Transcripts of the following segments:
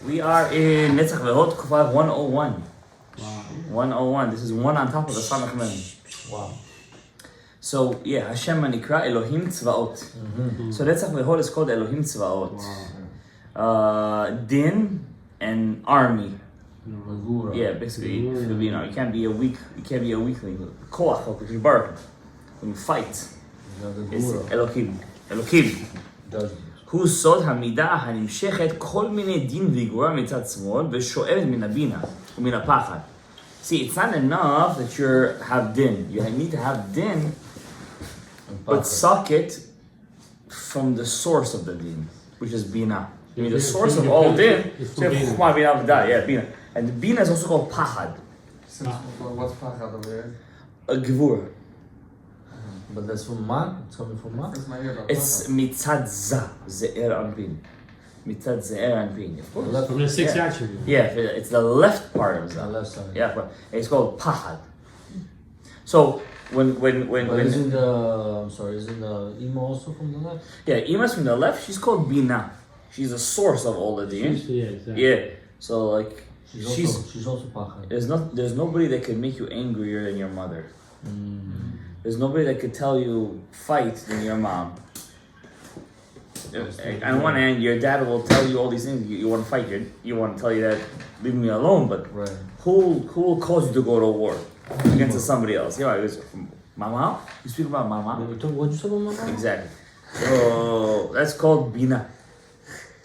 We are in Netzach Vehot Kufav 101. Wow. 101. This is one on top of the Samach Mem. Wow. So, yeah, Hashem Manikra Elohim Tzvaot. So Netzach Vehot is called Elohim Tzvaot. Wow. Din and army. Orah. Yeah, basically, you know, you can't be a weakling. Koach, because you bark. When you fight, it's Elohim. Elohim. הוא סוד המידה הנמשכת כל מיני דין וגבורה מצד שמאל ושואבת מן הבינה ומן הפחד. See, it's not enough that you have din. You need to have din, but suck it from the source of the din, which is bina. I mean, the source of all din is bina. And the bina is also called pachad. What's pachad over here? A gvura. But that's from man? It's coming from man? It's mitzad za, ze'er anpin. Mitzad ze'er anpin, of course. From the sixth attribute. Yeah, it's the left part of za. The left side. Yeah, but it's called pahad. So when isn't the Ima also from the left? Yeah, Ima's from the left. She's called Bina. She's the source of all the din. Yeah, exactly. Yeah. So like She's also pachad. There's nobody that can make you angrier than your mother. There's nobody that could tell you fight than your mom. On one hand, your dad will tell you all these things. You want to fight. You want to tell you that leave me alone. But right. who will cause you to go to war against somebody else? You know, it was mama. You speak about mama. What you say about mama? Exactly. So that's called bina.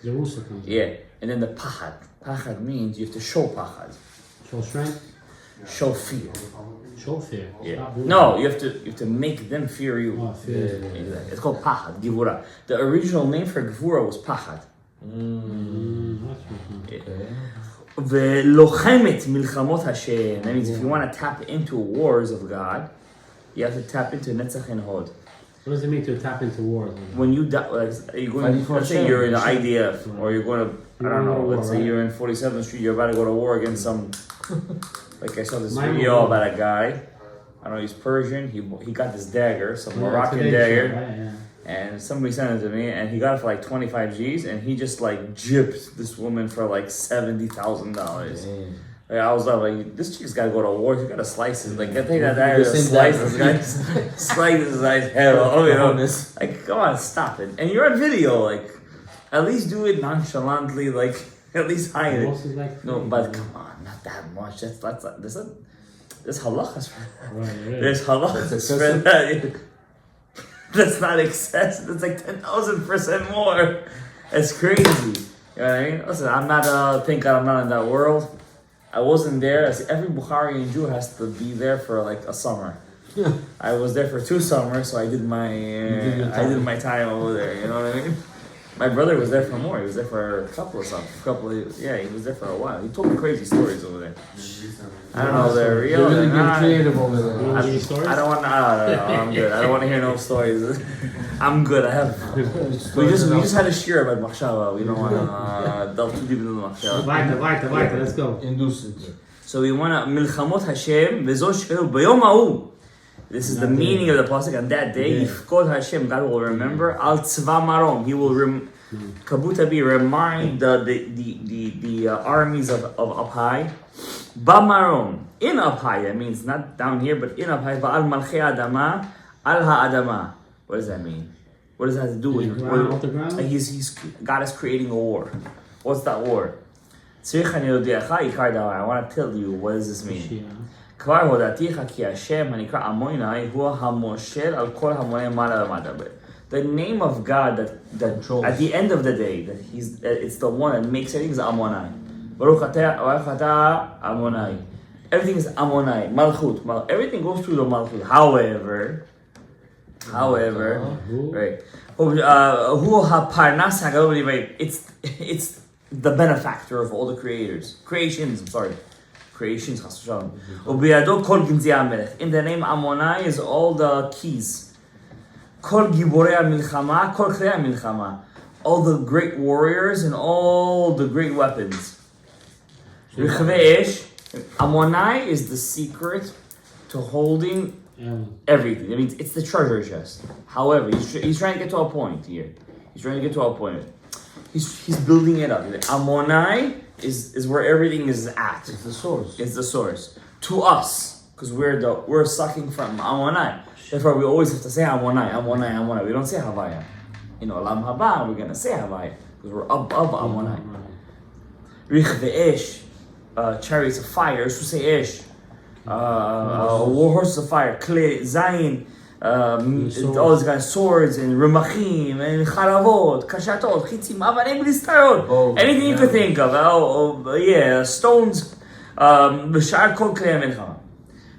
Jerusalem. Yeah, and then the pachad. Pachad means you have to show pachad. Show strength. Show fear. Show fear. Yeah. No, you have to make them fear you. Oh, fear. Exactly. It's called pachad, givura. The original name for givura was pachad. Velochemet milchamot Hashem. That means if you want to tap into wars of God, you have to tap into netzach and hod. What does it mean to tap into war? When you you're going, let's say you're in the IDF, or you're going to, I don't know, let's say you're in 47th Street, you're about to go to war against some, like I saw this video about a guy, I don't know, he's Persian, he got this dagger, some Moroccan dagger, and somebody sent it to me, and he got it for like 25 G's, and he just like gypped this woman for like $70,000. Like, I was like, this chick's gotta go to war. She's gotta slice it. Like, I take that dagger, slice this guy, slice this guy's head off. You know, like, come on, stop it. And you're on video, like, at least do it nonchalantly. Like, at least hide it. No, but come on, not that much. There's halachas. There's halachas for that. That's not excessive. That's like 10,000% more. That's crazy. You know what I mean? Listen, I'm not thank God I'm not in that world. I wasn't there. Every Bukharian Jew has to be there for like a summer. Yeah. I was there for 2 summers, so I did my time over there. You know what I mean? My brother was there for more. He was there for a couple of summers. He was there for a while. He told me crazy stories over there. I don't know if they're real. You're really getting creative over there. I don't want. No, I'm good. I don't want to hear no stories. I'm good. I have. We just had a shir about machshava. We don't want to delve too deep into the machshava. Let's go. Induce it. So we want to milchamot Hashem v'zo shkelu b'yom ha'u. This is the meaning of the pasuk. On that day, Yifkod Hashem, God will remember al tzva marom. He will kabutabi remind the armies of up high. Bamarom, in up high. That means not down here, but in up high. Ba'al malchei adama al ha'adama. What does that mean? What does that have to do with it? God is creating a war. What's that war? I want to tell you, what does this mean? The name of God that at the end of the day, it's the one that makes everything is Amonai. Everything is Amonai, Malchut. Everything goes through the Malchut. However, right? It's the benefactor of all the creations. Creations. In the name Amonai is all the keys. All the great warriors and all the great weapons. Amonai is the secret to holding everything. I mean, it's the treasure chest. However, he's trying to get to a point here. He's building it up. Amonai is where everything is at. It's the source. It's the source. To us, because we're sucking from Amonai. Therefore, we always have to say Amonai. We don't say Havaya. Lam Haba, we're gonna say Havaya because we're above Amonai. Rich ve'esh, chariots of fire. Shusei esh, war horses of fire. Kli zayin. All these guys, swords and rumachim and charavot, kashatot, chitzim, avanim listarot, anything you could think of. Stones. B'shar kol klei milchama.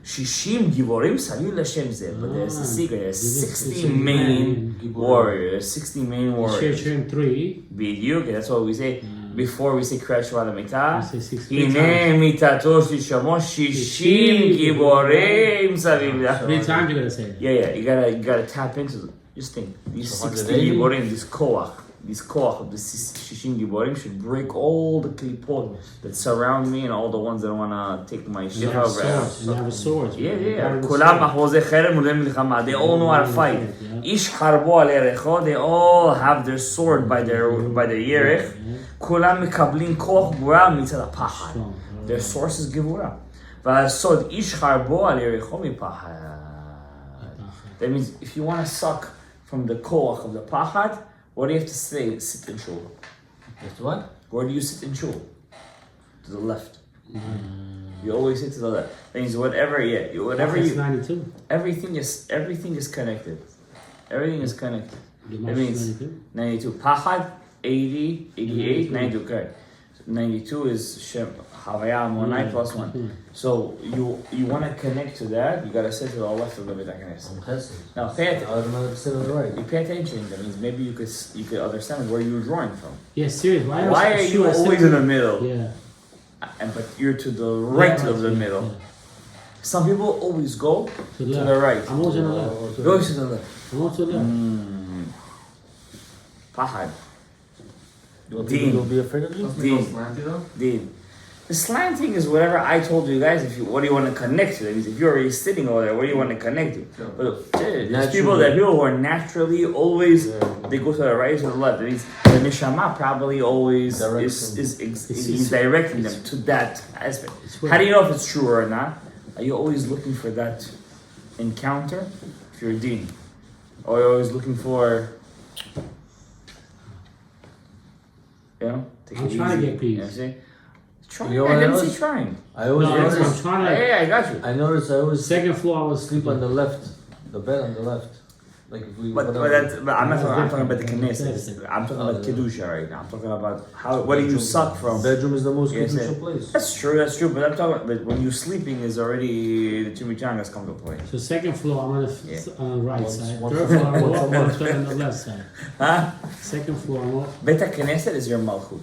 Shishim givorim saviv l'Hashem zeh. But there's a secret. There's 60 main warriors. 60 main warriors. Share 3. B'diuk. That's what we say before we say Kriyat Shema L'Mitah. We say 60 Hine mitato shishamo shishim givorim saviv. 3 times you're gonna say it. Yeah. You gotta tap into them. Just think. These 60 givorim, this koach of the shishim givorim should break all the klipot that surround me and all the ones that want to take my shit over. You have a sword. Yeah. Kulam machvozei cherem ulem milchama. They all know how to fight. Ish harbo al erecho. They all have their sword by their yerech. Kulam mekablim koach gvura mitzad hapachad. Their source is gevura. V'asod ish harbo al erecho mipachad. That means if you want to suck from the koach of the pachad, what do you have to say? Sit in shul. What? Where do you sit in shul? To the left. You always sit to the left. That means whatever you. 92. Everything is connected. Everything is connected. That means 92. Pachad, 80, 88, 92. Okay. 92 is Shem Havaya Monai plus 1. So you want to connect to that, you gotta sit to the left of the Beit HaKnesset. Now pay attention. You pay attention. That means maybe you could understand where you're drawing from. Yeah, serious. Why are you always in the middle? Yeah. But you're to the right of the middle. Yeah. Some people always go to the right. I'm always on the left. Go to the left. I'm always to the left. Pahad. You'll be afraid of you? Dean. The slanting is whatever I told you guys. What do you want to connect to? That means if you're already sitting over there, what do you want to connect to? But there's people who are naturally always they go to the right or to the left. That means the neshama probably always is directing them to that aspect. How do you know if it's true or not? Are you always looking for that encounter? If you're a dean, or you're always looking for, I'm trying to get peace. You know what I'm saying? Trying. You know I didn't say trying. I always notice. I'm trying to. Yeah, I got you. I noticed. I always second floor. I was sleep on the left, the bed on the left. Like if we. But I'm not talking. I'm talking about the Knesset. I'm talking about kedusha right now. I'm talking about how. What do you suck from? Bedroom is the most kedusha place. That's true. But I'm talking. But when you're sleeping, is already the chimichangas come to play. So second floor, I'm on the right side. Third floor, I'm on the left side. Huh? Second floor, I'm on. Bet Knesset is your malchut.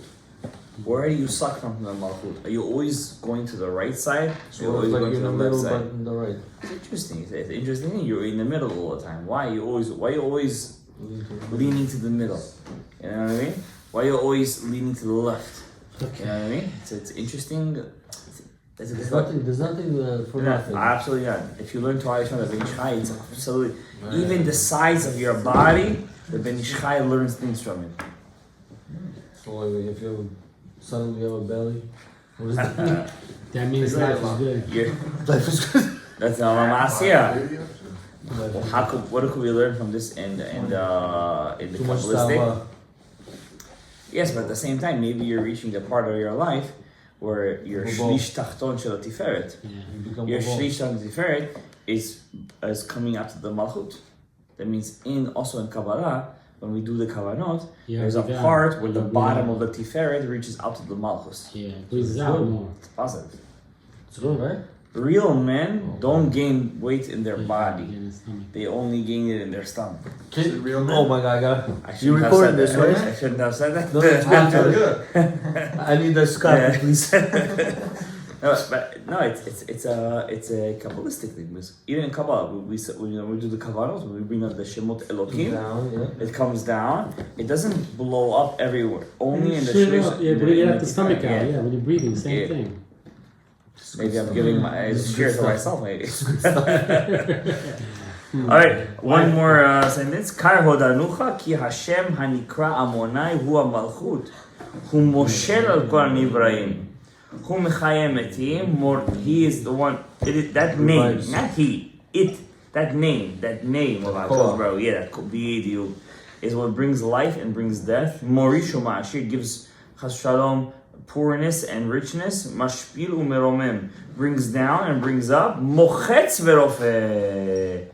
Where do you suck from the malchut? Are you always going to the right side? So you're always going to the left side. But in the right. It's interesting. It's interesting. You're in the middle all the time. Why are you always leaning to the middle? You know what I mean? Why are you always leaning to the left? Okay. You know what I mean? It's interesting. There's nothing for nothing. Absolutely not. If you learn Torah from the Ben Ish Chai, it's absolutely even the size of your body. The Ben Ish Chai learns things from it. So if you suddenly have a belly, what does that mean? That means life is good. Life is good. That's not Mamasya. What could we learn from this in the Kabbalistic? Yes, but at the same time, maybe you're reaching the part of your life where your shlish tachton shel tiferet. Your shlish tachton tiferet is coming out to the malchut. That means also in Kabbalah, when we do the kavanot, there's a part where the bottom of the tiferet reaches out to the malchus. Yeah, it breathes out more. It's positive. It's good, right? Real men don't gain weight in their body. They only gain it in their stomach. Real men? Oh my God, you recording this, right? I shouldn't have said that. No, good. I need a scarf, please. It's a Kabbalistic thing. Even in Kabbalah, we do the Kavanot, we bring up the Shemot Elokim. It comes down. It doesn't blow up everywhere. Only in the Shlish. Yeah, but you have the stomach out. Yeah, when you're breathing, same thing. Maybe I'm giving my share to myself. Maybe. Alright, one more sentence. Kar hodanucha ki Hashem hanikra Amonai hu malchut hu moshel al kol nivraim hu mechayem etim. He is the one. That name, not he. That name of HaKadosh Baruch Hu, that B'yidiyu, is what brings life and brings death. Morishu ma'ashir, gives Chas Shalom poorness and richness. Mashpil u'meromem, brings down and brings up. Mochetz ve'rofeh,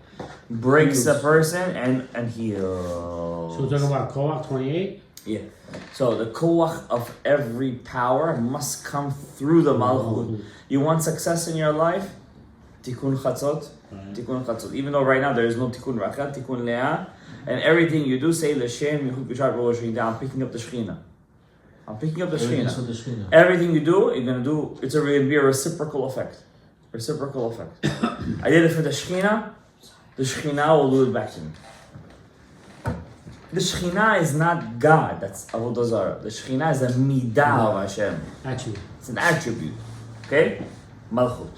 breaks a person and heals. So we're talking about Koach 28? Yeah. So the koach of every power must come through the Malchut. You want success in your life? Tikkun Chatzot. Tikkun Chatzot. Even though right now there is no Tikkun Rachel, Tikkun Leah, and everything you do say L'Shem Yehud B'Shar Rosh Hashanah. I'm picking up the Shechina. I'm picking up the Shechina. Everything you do, you're gonna do. It's going to be a reciprocal effect. Reciprocal effect. I did it for the Shechina. The Shechina will do it back to me. The Shechina is not God. That's Avodah Zarah. The Shechina is a midah of Hashem. Attribute. It's an attribute. Okay? Malchut.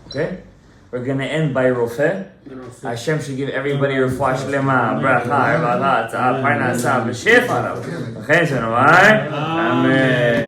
Okay? We're going to end by Rofeh. Hashem should give everybody refuah shlema, bracha, parnasa, b'shefa. Amen.